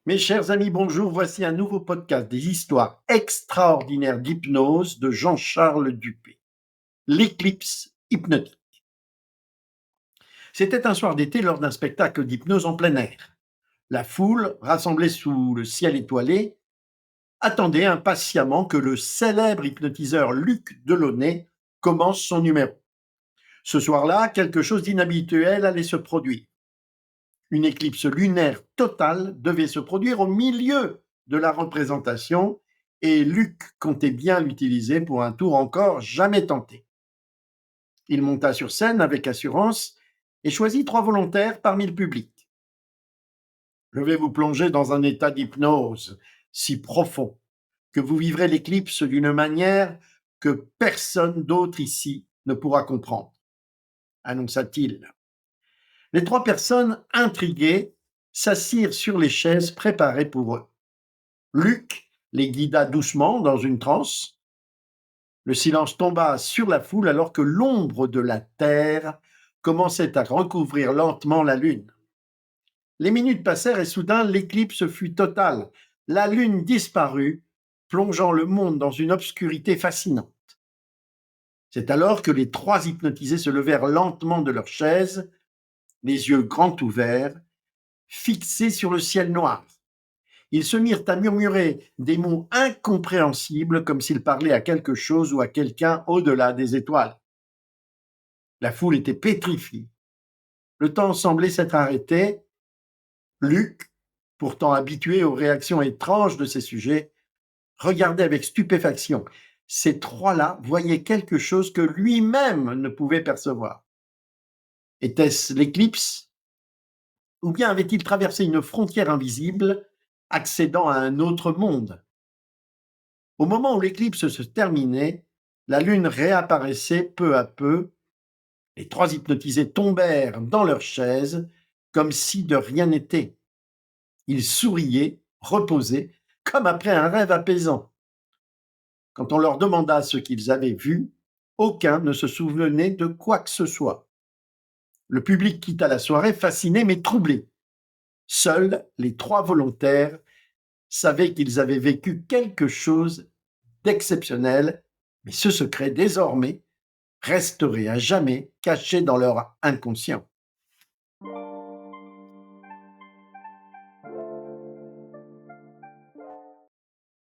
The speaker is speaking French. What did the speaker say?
Mes chers amis, bonjour. Voici un nouveau podcast des histoires extraordinaires d'hypnose de Jean-Charles Dupuy. L'éclipse hypnotique. C'était un soir d'été lors d'un spectacle d'hypnose en plein air. La foule, rassemblée sous le ciel étoilé, attendait impatiemment que le célèbre hypnotiseur Luc Delaunay commence son numéro. Ce soir-là, quelque chose d'inhabituel allait se produire. Une éclipse lunaire totale devait se produire au milieu de la représentation et Luc comptait bien l'utiliser pour un tour encore jamais tenté. Il monta sur scène avec assurance et choisit 3 volontaires parmi le public. Je vais vous plonger dans un état d'hypnose si profond que vous vivrez l'éclipse d'une manière que personne d'autre ici ne pourra comprendre, annonça-t-il. Les 3 personnes, intriguées, s'assirent sur les chaises préparées pour eux. Luc les guida doucement dans une transe. Le silence tomba sur la foule alors que l'ombre de la terre commençait à recouvrir lentement la lune. Les minutes passèrent et soudain l'éclipse fut totale. La lune disparut, plongeant le monde dans une obscurité fascinante. C'est alors que les 3 hypnotisés se levèrent lentement de leurs chaises, les yeux grands ouverts, fixés sur le ciel noir. Ils se mirent à murmurer des mots incompréhensibles comme s'ils parlaient à quelque chose ou à quelqu'un au-delà des étoiles. La foule était pétrifiée. Le temps semblait s'être arrêté. Luc, pourtant habitué aux réactions étranges de ses sujets, regardait avec stupéfaction. Ces 3-là voyaient quelque chose que lui-même ne pouvait percevoir. Était-ce l'éclipse? Ou bien avait-il traversé une frontière invisible, accédant à un autre monde? Au moment où l'éclipse se terminait, la lune réapparaissait peu à peu. Les 3 hypnotisés tombèrent dans leurs chaises comme si de rien n'était. Ils souriaient, reposés, comme après un rêve apaisant. Quand on leur demanda ce qu'ils avaient vu, aucun ne se souvenait de quoi que ce soit. Le public quitta la soirée fasciné mais troublé. Seuls les 3 volontaires savaient qu'ils avaient vécu quelque chose d'exceptionnel, mais ce secret désormais resterait à jamais caché dans leur inconscient.